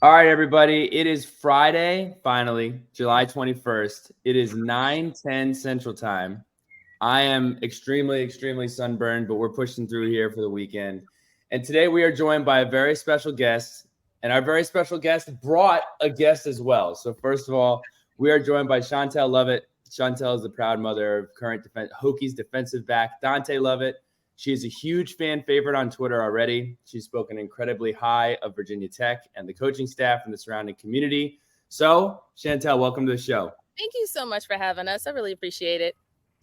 All right, everybody. It is Friday, finally, July 21st. It is 9:10 Central Time. I am extremely sunburned, but we're pushing through here for the weekend. And today we are joined by a very special guest, and our very special guest brought a guest as well. So first of all, we are joined by Chantel Lovett. Chantel is the proud mother of current Hokies defensive back Dante Lovett. She is a huge fan favorite on Twitter already. She's spoken incredibly high of Virginia Tech and the coaching staff and the surrounding community. So, Chantel, welcome to the show. Thank you so much for having us. I really appreciate it.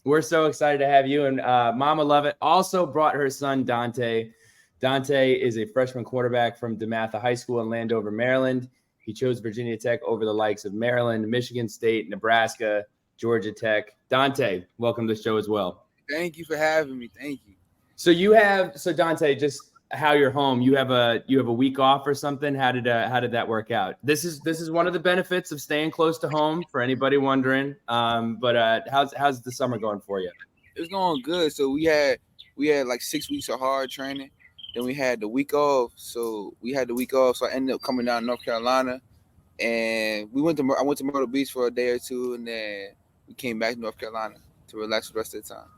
We're so excited to have you. And Mama Lovett also brought her son, Dante. Dante is a freshman quarterback from DeMatha High School in Landover, Maryland. He chose Virginia Tech over the likes of Maryland, Michigan State, Nebraska, Georgia Tech. Dante, welcome to the show as well. Thank you for having me. Thank you. So Dante, just how you're home. You have a week off or something. How did that work out? This is one of the benefits of staying close to home for anybody wondering. But how's the summer going for you? It's going good. So we had like 6 weeks of hard training. Then we had the week off. So I ended up coming down to North Carolina, and I went to Myrtle Beach for a day or two, and then we came back to North Carolina to relax the rest of the time.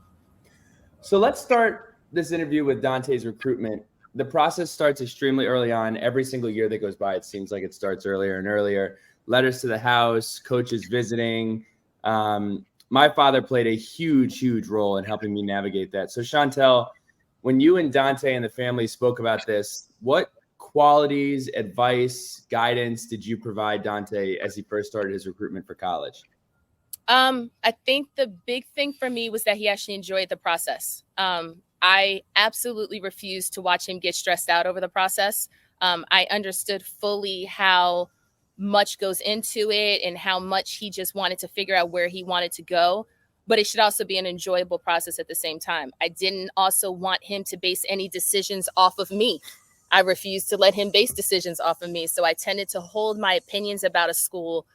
So let's start this interview with Dante's recruitment. The process starts extremely early on. Every single year that goes by, it seems like it starts earlier and earlier. Letters to the house, coaches visiting. My father played a huge role in helping me navigate that. So Chantel, when you and Dante and the family spoke about this, what qualities, advice, guidance did you provide Dante as he first started his recruitment for college? I think the big thing for me was that he actually enjoyed the process. I absolutely refused to watch him get stressed out over the process. I understood fully how much goes into it and how much he just wanted to figure out where he wanted to go. But it should also be an enjoyable process at the same time. I didn't also want him to base any decisions off of me. I refused to let him base decisions off of me. So I tended to hold my opinions about a school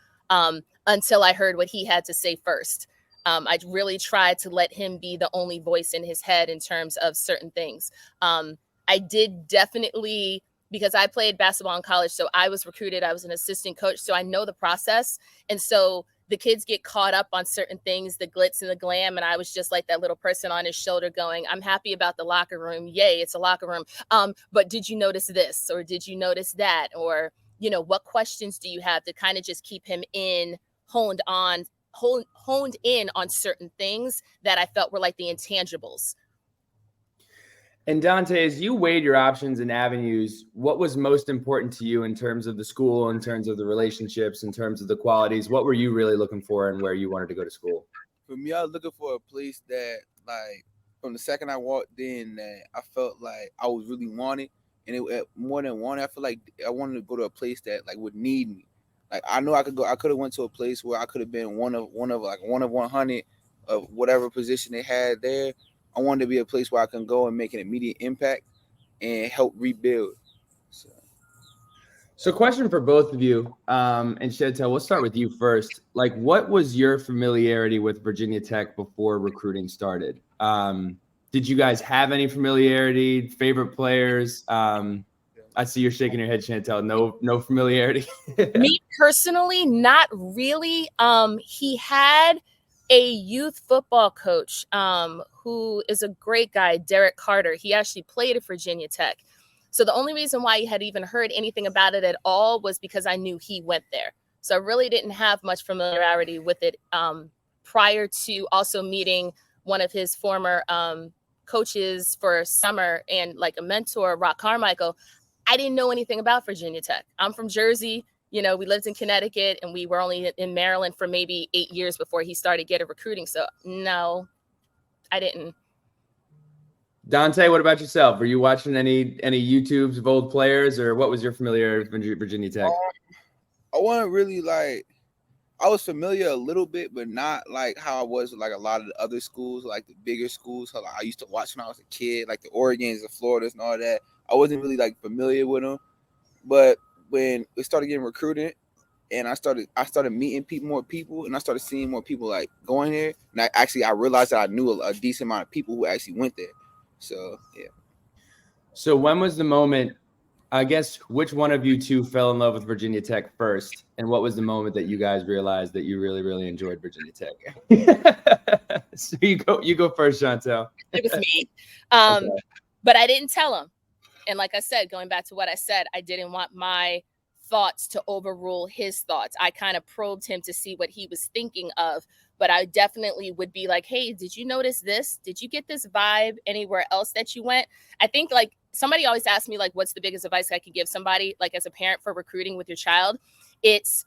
until I heard what he had to say first. I really tried to let him be the only voice in his head in terms of certain things. I did definitely, because I played basketball in college, so I was recruited. I was an assistant coach, so I know the process. And so the kids get caught up on certain things, the glitz and the glam. And I was just like that little person on his shoulder going, I'm happy about the locker room. Yay, it's a locker room. But did you notice this? Or did you notice that? Or, what questions do you have to kind of just keep him honed in on certain things that I felt were like the intangibles. And Dante, as you weighed your options and avenues, what was most important to you in terms of the school, in terms of the relationships, in terms of the qualities? What were you really looking for and where you wanted to go to school? For me, I was looking for a place that, like, from the second I walked in, that I felt like I was really wanted. And it more than wanted, I feel like I wanted to go to a place that like would need me. Like I know I could have went to a place where I could have been one of 100 of whatever position they had there. I wanted to be a place where I can go and make an immediate impact and help rebuild. So question for both of you, and Chantel, we'll start with you first. Like, what was your familiarity with Virginia Tech before recruiting started? Did you guys have any familiarity, favorite players? I see you're shaking your head, Chantel. No familiarity. Me personally, not really. He had a youth football coach who is a great guy, Derek Carter. He actually played at Virginia Tech. So the only reason why I had even heard anything about it at all was because I knew he went there. So I really didn't have much familiarity with it prior to also meeting one of his former coaches for summer and like a mentor, Rock Carmichael. I didn't know anything about Virginia Tech. I'm from Jersey. We lived in Connecticut and we were only in Maryland for maybe 8 years before he started getting recruiting. So no, I didn't. Dante, what about yourself? Were you watching any YouTubes of old players, or what was your familiarity with Virginia Tech? I wasn't really like, I was familiar a little bit, but not like how I was with like a lot of the other schools, like the bigger schools. How like, I used to watch when I was a kid, like the Oregons, the Floridas, and all that. I wasn't really like familiar with them, but when we started getting recruited, and I started meeting more people, and I started seeing more people like going there, and I realized that I knew a decent amount of people who actually went there. So yeah. So when was the moment I guess which one of you two fell in love with Virginia Tech first, and what was the moment that you guys realized that you really, really enjoyed Virginia Tech? So you go first, Chantel. It was me. Okay. But I didn't tell him. And like I said, going back to what I said, I didn't want my thoughts to overrule his thoughts. I kind of probed him to see what he was thinking of, but I definitely would be like, hey, did you notice this? Did you get this vibe anywhere else that you went? I think like somebody always asks me like, what's the biggest advice I could give somebody like as a parent for recruiting with your child? It's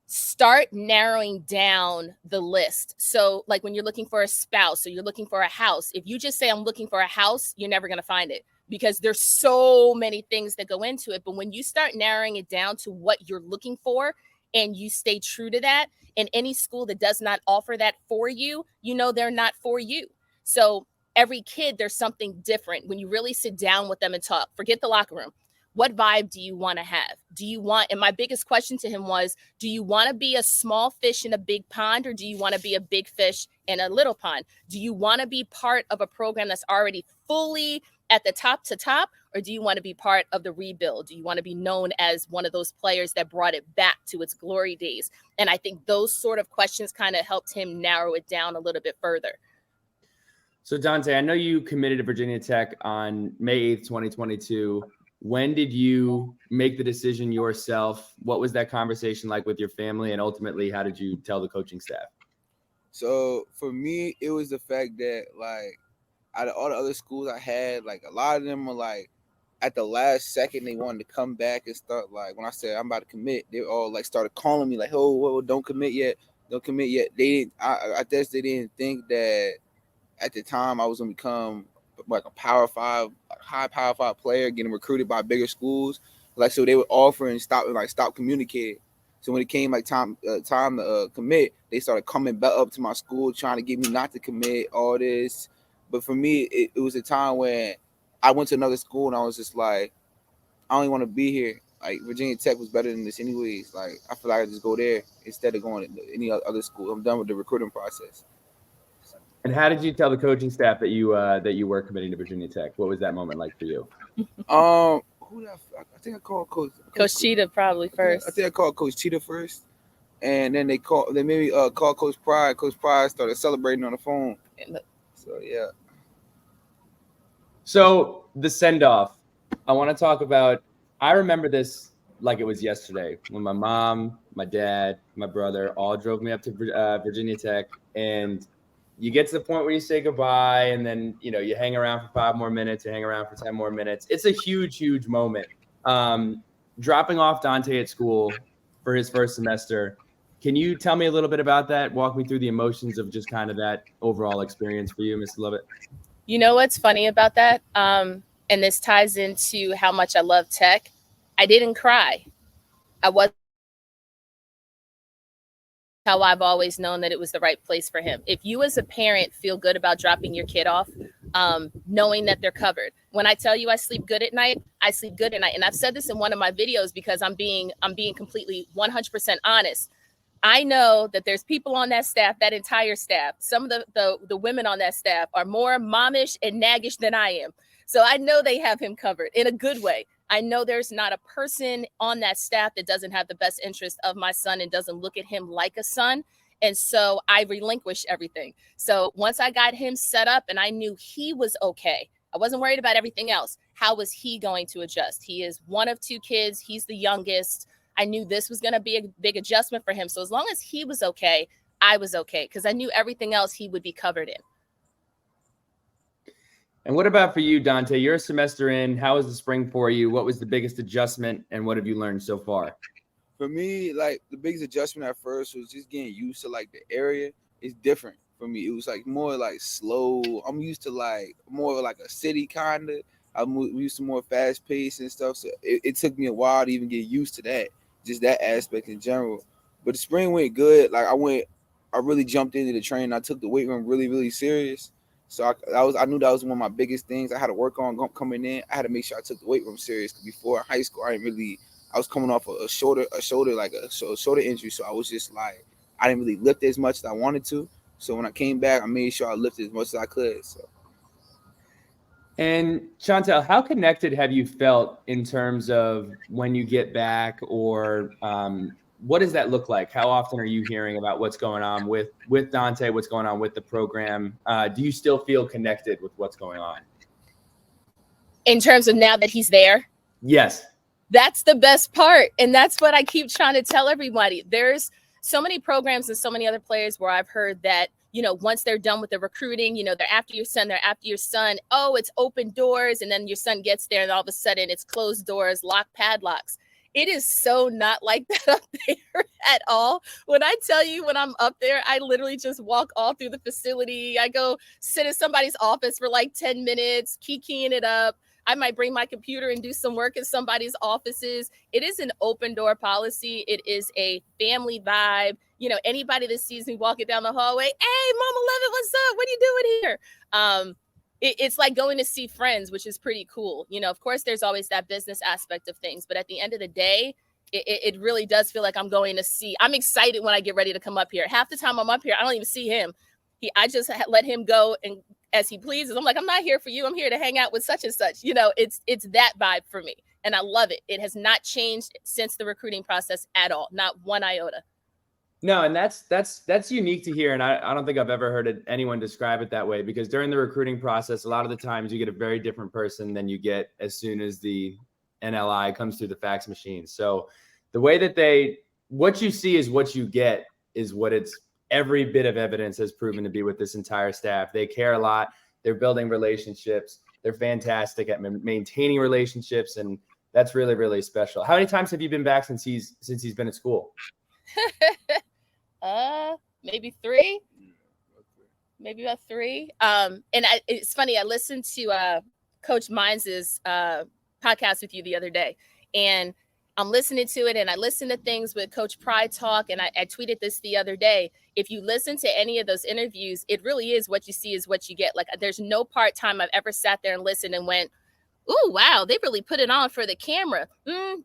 start narrowing down the list. So like when you're looking for a spouse or you're looking for a house, if you just say I'm looking for a house, you're never going to find it because there's so many things that go into it. But when you start narrowing it down to what you're looking for and you stay true to that, in any school that does not offer that for you, you know they're not for you. So every kid, there's something different. When you really sit down with them and talk, forget the locker room. What vibe do you want to have? Do you want, and my biggest question to him was, do you want to be a small fish in a big pond or do you want to be a big fish in a little pond? Do you want to be part of a program that's already fully at the top to top, or do you want to be part of the rebuild? Do you want to be known as one of those players that brought it back to its glory days? And I think those sort of questions kind of helped him narrow it down a little bit further. So Dante, I know you committed to Virginia Tech on May 8th, 2022. When did you make the decision yourself? What was that conversation like with your family? And ultimately, how did you tell the coaching staff? So for me, it was the fact that like out of all the other schools I had, like a lot of them were like at the last second they wanted to come back and start like when I said I'm about to commit, they all like started calling me like, oh, don't commit yet. Don't commit yet. They didn't I guess they didn't think that at the time I was gonna become like a Power 5, high Power 5 player, getting recruited by bigger schools. Like so, they would offer and stop communicating. So when it came like time to commit, they started coming back up to my school trying to get me not to commit all this. But for me, it was a time when I went to another school and I was just like, I don't even want to be here. Like Virginia Tech was better than this anyways. Like I feel like I just go there instead of going to any other school. I'm done with the recruiting process. And how did you tell the coaching staff that you were committing to Virginia Tech? What was that moment like for you? I think I called Coach Cheetah probably first. I think I called Coach Cheetah first, and then they maybe called Coach Pride. Coach Pride started celebrating on the phone. So yeah. So the send off, I want to talk about. I remember this like it was yesterday when my mom, my dad, my brother all drove me up to Virginia Tech, and you get to the point where you say goodbye, and then you hang around for 5 more minutes, you hang around for 10 more minutes. It's a huge, huge moment. Dropping off Dante at school for his first semester. Can you tell me a little bit about that? Walk me through the emotions of just kind of that overall experience for you, Mr. Lovett. You know what's funny about that? And this ties into how much I love Tech. I didn't cry. I wasn't. How I've always known that it was the right place for him. If you as a parent feel good about dropping your kid off, knowing that they're covered. When I tell you I sleep good at night, I sleep good at night. And I've said this in one of my videos because I'm being completely 100% honest. I know that there's people on that staff, that entire staff. Some of the women on that staff are more momish and naggish than I am. So I know they have him covered in a good way. I know there's not a person on that staff that doesn't have the best interest of my son and doesn't look at him like a son. And so I relinquished everything. So once I got him set up and I knew he was okay, I wasn't worried about everything else. How was he going to adjust? He is one of 2 kids. He's the youngest. I knew this was going to be a big adjustment for him. So as long as he was okay, I was okay because I knew everything else he would be covered in. And what about for you, Dante? You're a semester in. How was the spring for you? What was the biggest adjustment, and what have you learned so far? For me, like the biggest adjustment at first was just getting used to like the area. It's different for me. It was like more like slow. I'm used to like more like a city kind of. I'm used to more fast pace and stuff. So it took me a while to even get used to that, just that aspect in general. But the spring went good. Like I really jumped into the training. I took the weight room really, really serious. So I knew that was one of my biggest things I had to work on coming in. I had to make sure I took the weight room serious. Because before high school, I was coming off a shoulder injury. So I was just like, I didn't really lift as much as I wanted to. So when I came back, I made sure I lifted as much as I could. So And Chantel, how connected have you felt in terms of when you get back, or what does that look like? How often are you hearing about what's going on with Dante, what's going on with the program? Do you still feel connected with what's going on? In terms of now that he's there? Yes. That's the best part. And that's what I keep trying to tell everybody. There's so many programs and so many other players where I've heard that, once they're done with the recruiting, they're after your son. Oh, it's open doors. And then your son gets there and all of a sudden it's closed doors, locked padlocks. It is so not like that up there at all. When I tell you, when I'm up there, I literally just walk all through the facility. I go sit in somebody's office for like 10 minutes, keying it up. I might bring my computer and do some work in somebody's offices. It is an open door policy. It is a family vibe. Anybody that sees me walking down the hallway, hey, Mama Lovett, what's up? What are you doing here? It's like going to see friends, which is pretty cool. Of course, there's always that business aspect of things. But at the end of the day, it really does feel like I'm going to see. I'm excited when I get ready to come up here. Half the time I'm up here, I don't even see him. I just let him go and as he pleases. I'm like, I'm not here for you. I'm here to hang out with such and such. It's that vibe for me. And I love it. It has not changed since the recruiting process at all. Not one iota. No, and that's unique to hear. And I don't think I've ever heard anyone describe it that way, because during the recruiting process, a lot of the times you get a very different person than you get as soon as the NLI comes through the fax machine. So the way that what you see is what you get is what it's every bit of evidence has proven to be with this entire staff. They care a lot. They're building relationships. They're fantastic at maintaining relationships. And that's really, really special. How many times have you been back since he's been at school? Maybe three. Maybe about three. And it's funny. I listened to Coach Mines' podcast with you the other day, and I'm listening to it, and I listen to things with Coach Pride talk, and I tweeted this the other day. If you listen to any of those interviews, it really is what you see is what you get. Like, there's no part time I've ever sat there and listened and went, "Ooh, wow, they really put it on for the camera."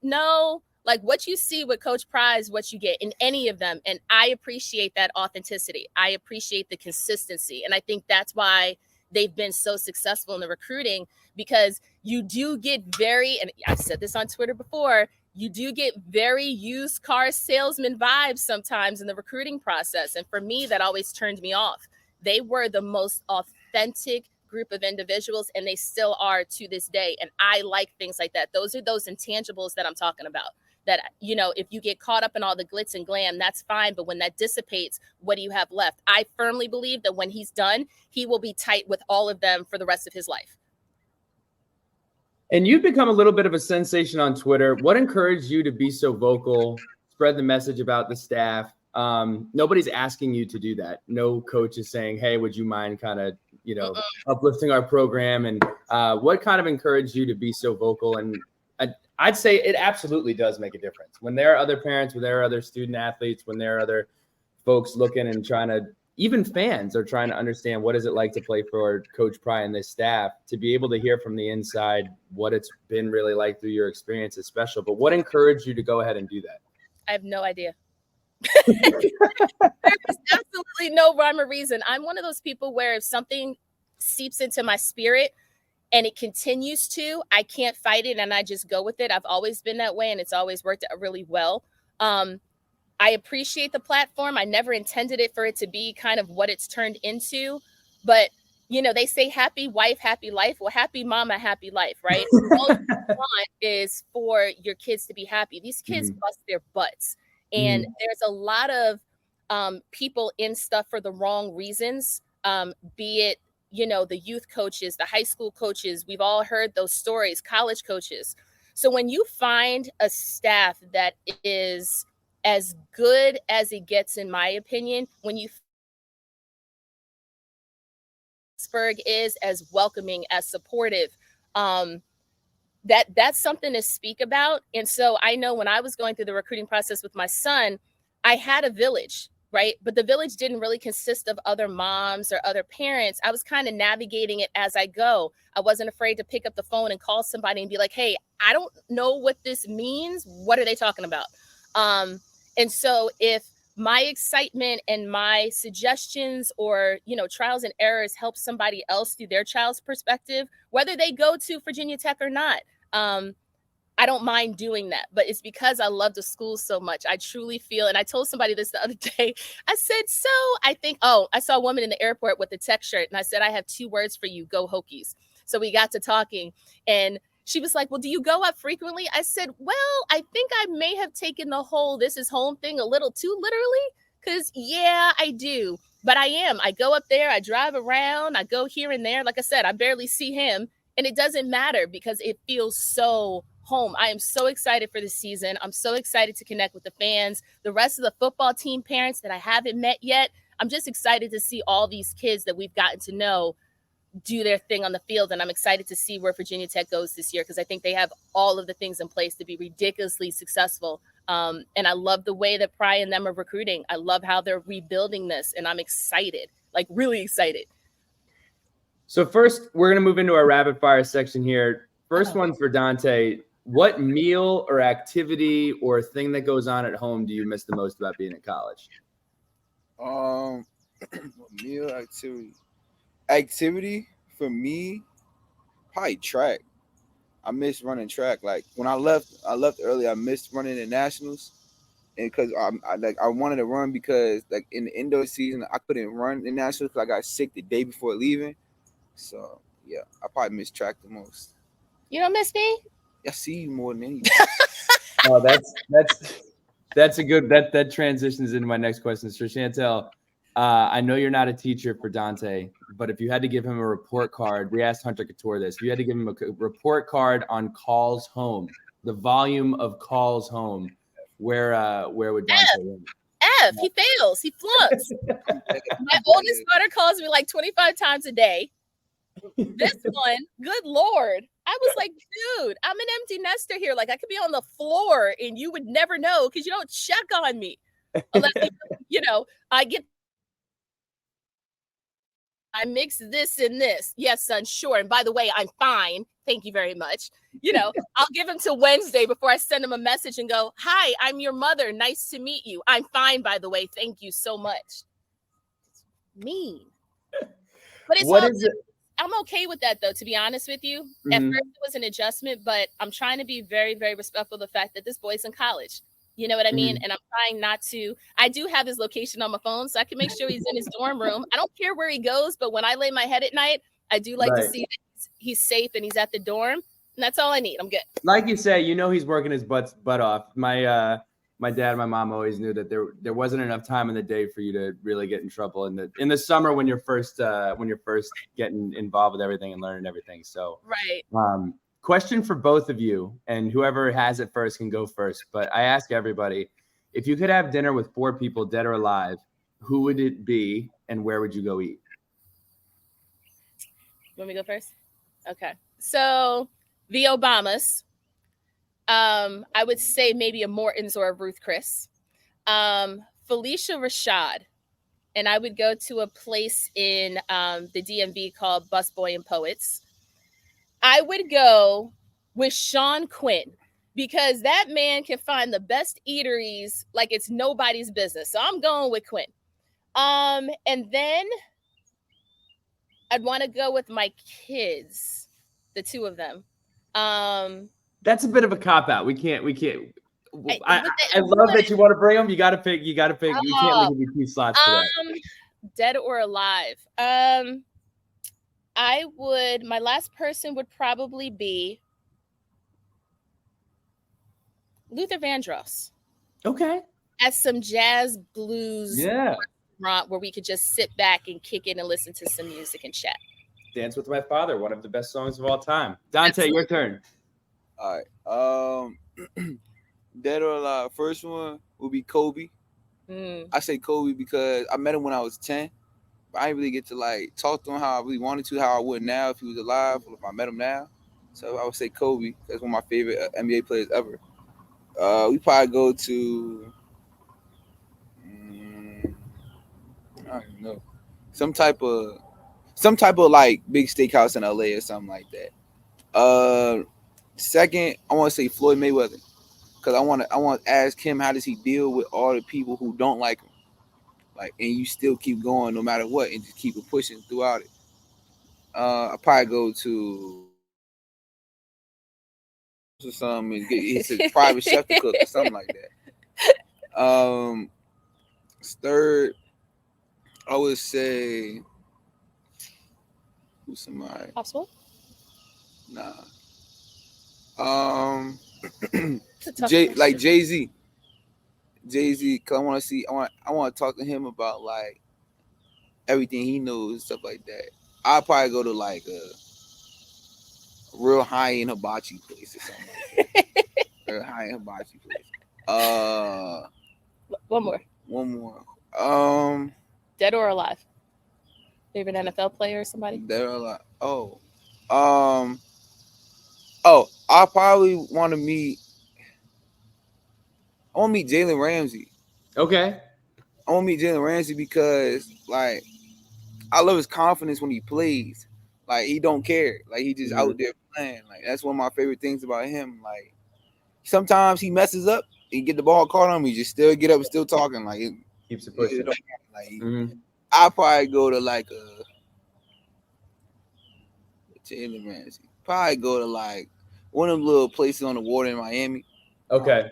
No, like what you see with Coach Pride is what you get in any of them, and I appreciate that authenticity. I appreciate the consistency, and I think that's why they've been so successful in the recruiting, because you do get and I've said this on Twitter before, you do get very used car salesman vibes sometimes in the recruiting process. And for me, that always turned me off. They were the most authentic group of individuals, and they still are to this day. And I like things like that. Those are those intangibles that I'm talking about. That, if you get caught up in all the glitz and glam, that's fine. But when that dissipates, what do you have left? I firmly believe that when he's done, he will be tight with all of them for the rest of his life. And you've become a little bit of a sensation on Twitter. What encouraged you to be so vocal, spread the message about the staff? Nobody's asking you to do that. No coach is saying, hey, would you mind kind of, uplifting our program? And what kind of encouraged you to be so vocal? And I'd say it absolutely does make a difference. When there are other parents, when there are other student athletes, when there are other folks looking and trying to, even fans are trying to understand what is it like to play for Coach Pry and this staff, to be able to hear from the inside what it's been really like through your experience is special. But what encouraged you to go ahead and do that? I have no idea. There is absolutely no rhyme or reason. I'm one of those people where if something seeps into my spirit and it continues to, I can't fight it and I just go with it. I've always been that way and it's always worked out really well. I appreciate the platform. I never intended it for it to be kind of what it's turned into. But, they say happy wife, happy life. Well, happy mama, happy life, right? All you want is for your kids to be happy. These kids bust their butts. And there's a lot of people in stuff for the wrong reasons, be it, the youth coaches, the high school coaches. We've all heard those stories, college coaches. So when you find a staff that is as good as it gets, in my opinion, when you Pittsburgh is as welcoming, as supportive, that's something to speak about. And so I know when I was going through the recruiting process with my son, I had a village, right? But the village didn't really consist of other moms or other parents. I was kind of navigating it as I go. I wasn't afraid to pick up the phone and call somebody and be like, hey, I don't know what this means. What are they talking about? And so if my excitement and my suggestions or, trials and errors help somebody else through their child's perspective, whether they go to Virginia Tech or not. I don't mind doing that, but it's because I love the school so much. I truly feel, and I told somebody this the other day, I said, so I saw a woman in the airport with the Tech shirt, and I said, I have 2 words for you, go Hokies. So we got to talking, and she was like, well, do you go up frequently? I said, well, I think I may have taken the whole this is home thing a little too literally, because yeah, I do. But I go up there, I drive around, I go here and there. Like I said, I barely see him, and it doesn't matter because it feels so home. I am so excited for the season. I'm so excited to connect with the fans, the rest of the football team parents that I haven't met yet. I'm just excited to see all these kids that we've gotten to know do their thing on the field. And I'm excited to see where Virginia Tech goes this year, because I think they have all of the things in place to be ridiculously successful. And I love the way that Pry and them are recruiting. I love how they're rebuilding this, and I'm excited, like really excited. So first, we're going to move into our rapid fire section here. First one for Dante. What meal or activity or thing that goes on at home do you miss the most about being at college? Meal activity for me, probably track. I miss running track. Like when I left early. I missed running the nationals, and because I wanted to run because like in the indoor season I couldn't run the nationals because I got sick the day before leaving. So yeah, I probably miss track the most. You don't miss me? I see you more than anything. Oh, that's a good that transitions into my next question. So Chantel, I know you're not a teacher for Dante, but if you had to give him a report card, we asked Hunter Couture this. If you had to give him a report card on calls home, the volume of calls home, where would Dante win? F. He fails. He flunks. My oldest daughter calls me like 25 times a day. This one, good Lord. I was like, dude, I'm an empty nester here. Like I could be on the floor and you would never know because you don't check on me. Unless, I mix this and this. Yes, son, sure. And by the way, I'm fine. Thank you very much. I'll give him till Wednesday before I send him a message and go, hi, I'm your mother. Nice to meet you. I'm fine, by the way. Thank you so much. It's mean. But I'm okay with that, though, to be honest with you. Mm-hmm. At first, it was an adjustment, but I'm trying to be very, very respectful of the fact that this boy's in college. You know what I mean? Mm-hmm. And I'm trying not to. I do have his location on my phone, so I can make sure he's in his dorm room. I don't care where he goes, but when I lay my head at night, I do like to see that he's safe and he's at the dorm. And that's all I need. I'm good. Like you say, he's working his butt off. My dad and my mom always knew that there wasn't enough time in the day for you to really get in trouble in the summer when you're first getting involved with everything and learning everything. So right. Question for both of you, and whoever has it first can go first. But I ask everybody, if you could have dinner with 4 people, dead or alive, who would it be, and where would you go eat? You want me to go first? Okay. So the Obamas. I would say maybe a Morton's or a Ruth Chris. Felicia Rashad. And I would go to a place in the DMV called Busboy and Poets. I would go with Sean Quinn because that man can find the best eateries like it's nobody's business. So I'm going with Quinn. And then I'd want to go with my kids, the 2 of them. That's a bit of a cop out. We can't. I love that you want to bring them. You got to pick. We can't leave you 2 slots for that. Dead or alive. My last person would probably be Luther Vandross. Okay. At some jazz blues restaurant where we could just sit back and kick it and listen to some music and chat. Dance with My Father, one of the best songs of all time. Dante, Your turn. All right. Dead or alive. First one will be Kobe. I say Kobe because I met him when I was 10. But I didn't really get to talk to him how I really wanted to, how I would now if he was alive or if I met him now. So I would say Kobe. That's one of my favorite NBA players ever. We probably go to I don't even know. Some type of big steakhouse in LA or something like that. Second, I want to say Floyd Mayweather. because I want to ask him, how does he deal with all the people who don't like him, like, and you still keep going no matter what, and just keep it pushing throughout it. I probably go to or something and get it's a private chef to cook or something like that. Third, I would say who's somebody? Possible. Nah. It's a tough Jay question. Jay-Z. Jay-Z, cause I want to talk to him about like everything he knows and stuff like that. I'll probably go to like a real high-end hibachi place or something like that. A high-end hibachi place. One more. One more. Dead or alive? Favorite NFL player or somebody? There are a lot. I probably want to meet. I want to meet Jalen Ramsey. Okay. I want to meet Jalen Ramsey because, like, I love his confidence when he plays. Like, he don't care. Like, he just out there playing. Like, that's one of my favorite things about him. Like, sometimes he messes up, he get the ball caught on him, he just still get up and still talking. Like, Keeps it pushing. Like, I'll probably go to like a Jalen Ramsey. Probably go to like one of them little places on the water in Miami. Okay.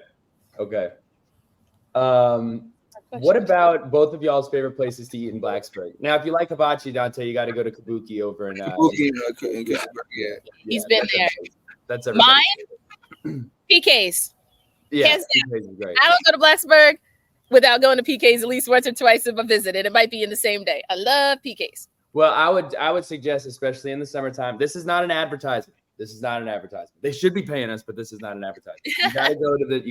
What about both of y'all's favorite places to eat in Blacksburg? Now, if you like hibachi, Dante, you got to go to Kabuki over in Yeah. He's been there. That's everybody. Mine? PK's. Yeah, Hands down. PK's is great. I don't go to Blacksburg without going to PK's at least once or twice if I visit it. It might be in the same day. I love PK's. Well, I would suggest, especially in the summertime, this is not an advertisement. They should be paying us, but this is not an advertisement. You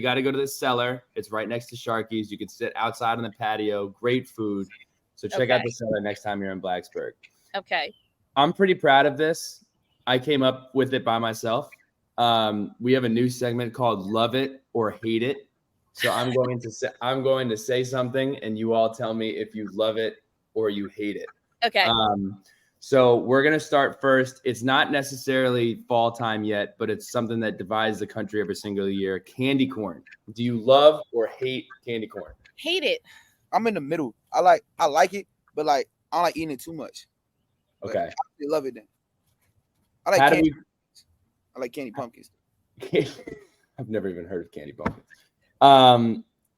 gotta go to the cellar. It's right next to Sharky's. You can sit outside on the patio. Great food. So check out the cellar next time you're in Blacksburg. Okay. I'm pretty proud of this. I came up with it by myself. We have a new segment called Love It or Hate It. So I'm going to say something, and you all tell me if you love it or you hate it. Okay. So we're going to start first. It's not necessarily fall time yet, but it's something that divides the country every single year. Candy corn. Do you love or hate candy corn? Hate it. I'm in the middle. I like it, but like I don't like eating it too much. Okay. I love it then. I like candy. I like candy pumpkins. I've never even heard of candy pumpkins.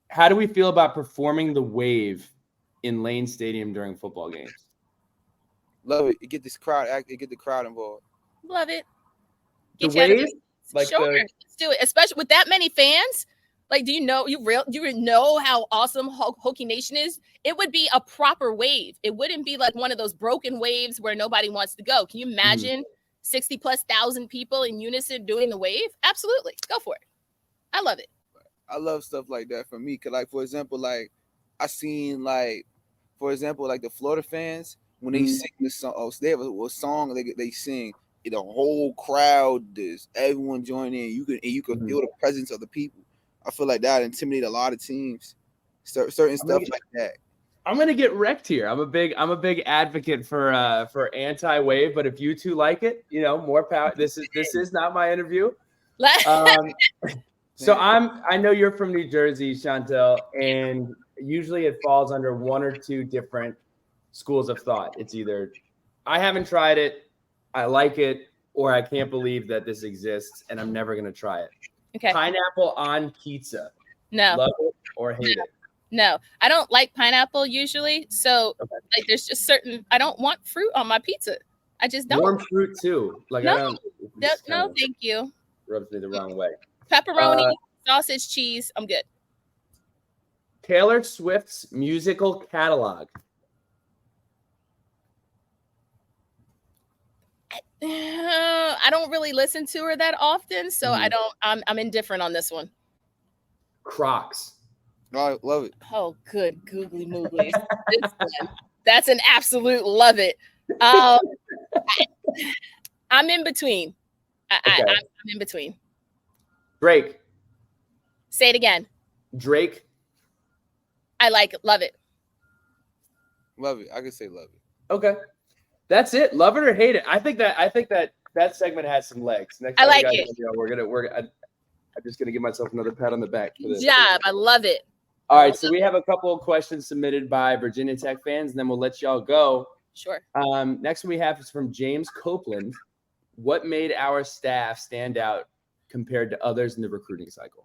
How do we feel about performing the wave in Lane Stadium during football games? Love it. It get the crowd involved. Love it. The wave? Sure. Let's do it. Especially with that many fans. Like, do you know how awesome Hokie Nation is? It would be a proper wave. It wouldn't be like one of those broken waves where nobody wants to go. Can you imagine 60,000+ people in unison doing the wave? Absolutely. Go for it. I love it. I love stuff like that for me. Cause like, for example, like I seen like, for example, like the Florida fans, when they sing the song, they have a song they sing, the whole crowd does, everyone join in. You can feel the presence of the people. I feel like that intimidate a lot of teams. Certain stuff like that. I'm gonna get wrecked here. I'm a big advocate for anti-wave, but if you two like it, more power. This is not my interview. So I know you're from New Jersey, Chantel, and usually it falls under one or two different schools of thought. It's either I haven't tried it, I like it, or I can't believe that this exists and I'm never gonna try it. Okay. Pineapple on pizza. No. Love it or hate it? No, I don't like pineapple usually. So like, there's just I don't want fruit on my pizza. I just don't. Warm fruit too. Like no, thank you. Rubs me the wrong way. Pepperoni, sausage, cheese. I'm good. Taylor Swift's musical catalog. I don't really listen to her that often, so I'm indifferent on this one. Crocs. I love it. Oh, good googly mooglies. That's an absolute love it. I'm in between. I'm in between. Drake. Say it again. Drake. I like it. Love it. Love it. I can say love it. Okay. That's it. Love it or hate it. I think that segment has some legs. Next time I like it. I'm just going to give myself another pat on the back for Good this. job. I love it. All right, so we have a couple of questions submitted by Virginia Tech fans, and then we'll let y'all go. Sure. Next one we have is from James Copeland. What made our staff stand out compared to others in the recruiting cycle?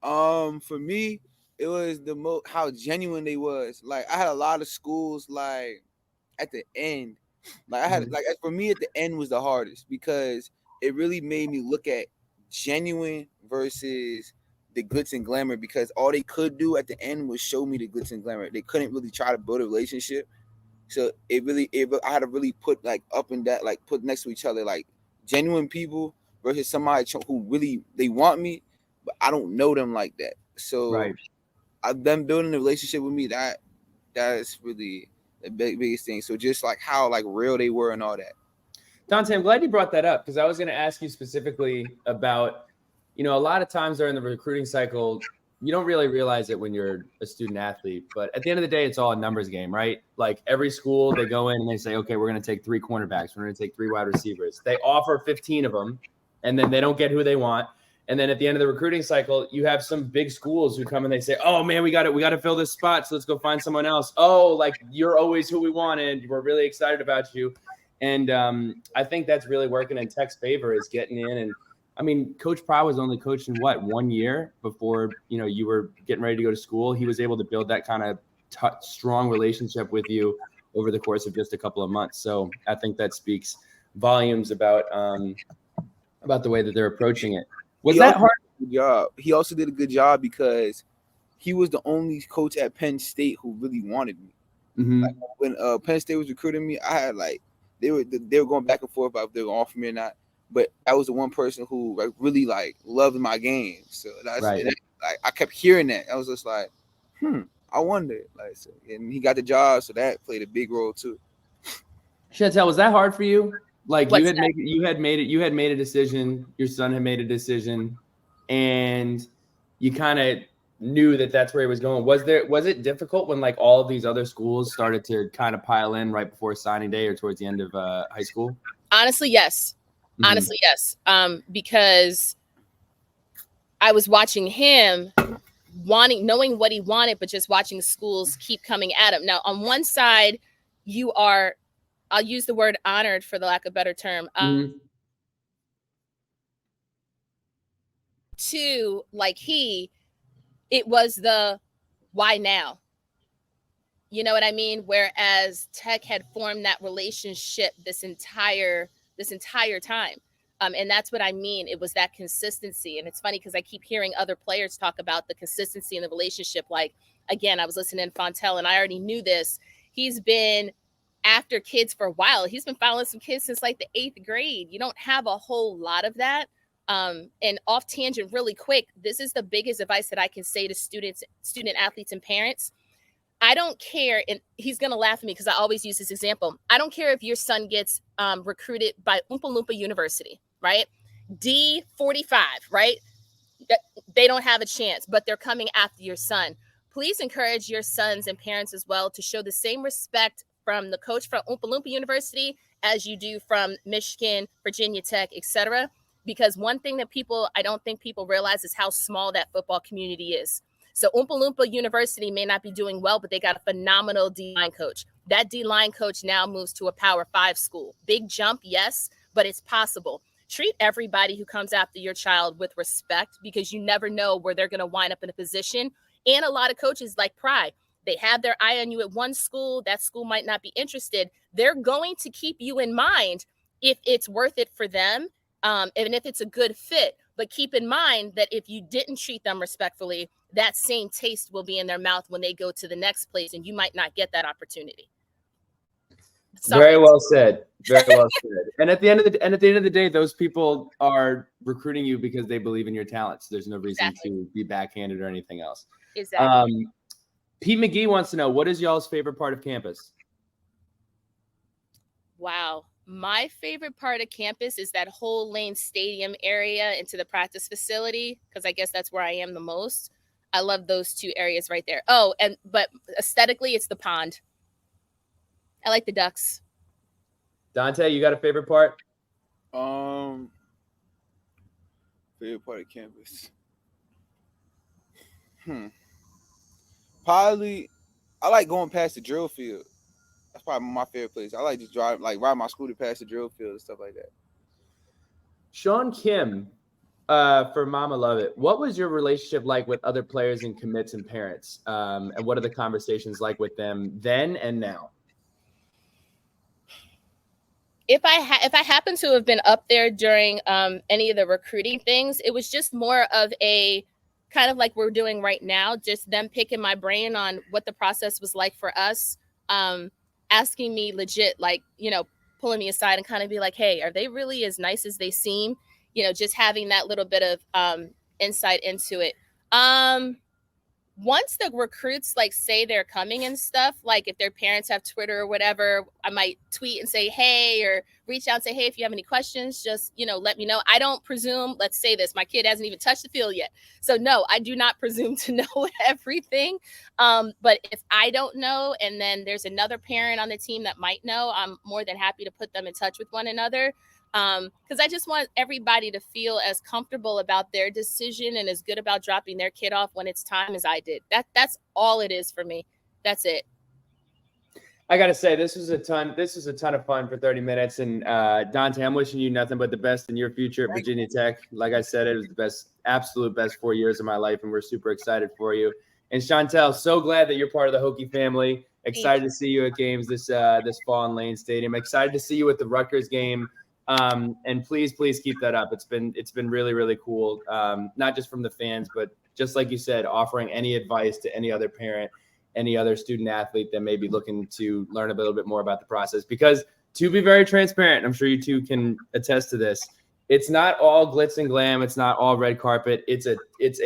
For me, it was how genuine they was. Like I had a lot of schools like at the end. Like I had like for me at the end was the hardest because it really made me look at genuine versus the glitz and glamour, because all they could do at the end was show me the glitz and glamour. They couldn't really try to build a relationship. So I had to really put like up and that, like put next to each other, like genuine people versus somebody who really they want me, but I don't know them like that. So them building a relationship with me, that is really the biggest thing. So just like how like real they were and all that. Dante, I'm glad you brought that up because I was going to ask you specifically about, a lot of times during the recruiting cycle, you don't really realize it when you're a student athlete, but at the end of the day, it's all a numbers game, right? Like every school, they go in and they say, okay, we're going to take 3 cornerbacks. We're going to take 3 wide receivers. They offer 15 of them, and then they don't get who they want. And then at the end of the recruiting cycle, you have some big schools who come and they say, oh man, we got to fill this spot. So let's go find someone else. Oh, like you're always who we wanted. We're really excited about you. And I think that's really working in Tech's favor is getting in. And I mean, Coach Pry was only coaching 1 year before, you were getting ready to go to school. He was able to build that kind of strong relationship with you over the course of just a couple of months. So I think that speaks volumes about the way that they're approaching it. Was that hard? He also did a good job because he was the only coach at Penn State who really wanted me. Mm-hmm. Like when Penn State was recruiting me, I had like they were going back and forth about if they were going to offer me or not. But I was the one person who like really like loved my game. So that's right. Like I kept hearing that. I was just like, I wonder. Like, so, and he got the job, so that played a big role too. Chantel, was that hard for you? Like you had made a decision, your son had made a decision, and you kind of knew that that's where he was going. Was it difficult when like all of these other schools started to kind of pile in right before signing day or towards the end of high school? Honestly, yes. Because I was watching him knowing what he wanted, but just watching schools keep coming at him. Now, on one side, you are, I'll use the word honored for the lack of a better term. Two, like it was the why now? You know what I mean? Whereas Tech had formed that relationship this entire time. And that's what I mean. It was that consistency. And it's funny because I keep hearing other players talk about the consistency in the relationship. Like, again, I was listening to Fontel and I already knew this. He's been after kids for a while. He's been following some kids since like the 8th grade. You don't have a whole lot of that. And off tangent really quick, this is the biggest advice that I can say to student athletes and parents. I don't care, and he's going to laugh at me because I always use this example. I don't care if your son gets recruited by Oompa Loompa University, right? D45, right? They don't have a chance, but they're coming after your son. Please encourage your sons and parents as well to show the same respect from the coach from Oompa Loompa University as you do from Michigan, Virginia Tech, etc. Because one thing that I don't think people realize is how small that football community is. So Oompa Loompa University may not be doing well, but they got a phenomenal D-line coach. That D-line coach now moves to a Power 5 school. Big jump, yes, but it's possible. Treat everybody who comes after your child with respect because you never know where they're going to wind up in a position. And a lot of coaches like Pry, they have their eye on you at one school. That school might not be interested. They're going to keep you in mind if it's worth it for them and if it's a good fit. But keep in mind that if you didn't treat them respectfully, that same taste will be in their mouth when they go to the next place, and you might not get that opportunity. Sorry. Very well said. Very well said. And at the end of the day, those people are recruiting you because they believe in your talents. So there's no reason to be backhanded or anything else. Exactly. Pete McGee wants to know, what is y'all's favorite part of campus? Wow. My favorite part of campus is that whole Lane Stadium area into the practice facility, because I guess that's where I am the most. I love those 2 areas right there. Oh, but aesthetically, it's the pond. I like the ducks. Dante, you got a favorite part? Favorite part of campus. Probably, I like going past the drill field. That's probably my favorite place. I like to ride my scooter past the drill field and stuff like that. Sean Kim, for Mama Lovett, what was your relationship like with other players and commits and parents? And what are the conversations like with them then and now? If I happen to have been up there during any of the recruiting things, it was just more of a kind of like we're doing right now, just them picking my brain on what the process was like for us, asking me legit, like, you know, pulling me aside and kind of be like, hey, are they really as nice as they seem? You know, just having that little bit of insight into it. Once the recruits like say they're coming and stuff, like if their parents have Twitter or whatever, I might tweet and say, hey, or reach out and say, hey, if you have any questions, just, you know, let me know. I don't presume, let's say this, my kid hasn't even touched the field yet. So no, I do not presume to know everything. But if I don't know, and then there's another parent on the team that might know, I'm more than happy to put them in touch with one another. Because I just want everybody to feel as comfortable about their decision and as good about dropping their kid off when it's time as I did. That's all it is for me. That's it. I gotta say, this was a ton of fun for 30 minutes. And Dante, I'm wishing you nothing but the best in your future at Virginia Tech. Like I said, it was the absolute best 4 years of my life, and we're super excited for you. And Chantel, so glad that you're part of the Hokie family. Excited to see you at games this fall in Lane Stadium. Excited to see you at the Rutgers game. And please keep that up. It's been really, really cool. Not just from the fans, but just like you said, offering any advice to any other parent, any other student athlete that may be looking to learn a little bit more about the process. Because to be very transparent, I'm sure you two can attest to this, it's not all glitz and glam. It's not all red carpet. It's a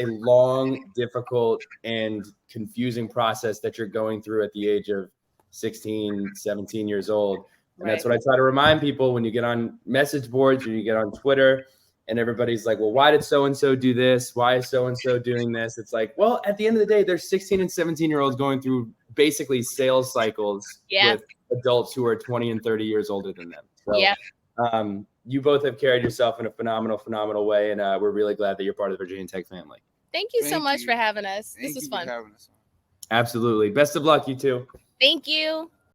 long, difficult, and confusing process that you're going through at the age of 16, 17 years old. And that's what I try to remind people when you get on message boards or you get on Twitter and everybody's like, well, why did so-and-so do this? Why is so-and-so doing this? It's like, well, at the end of the day, there's 16 and 17-year-olds going through basically sales cycles with adults who are 20 and 30 years older than them. So you both have carried yourself in a phenomenal way. And we're really glad that you're part of the Virginia Tech family. Thank you so much for having us. This was fun. Absolutely. Best of luck, you two. Thank you.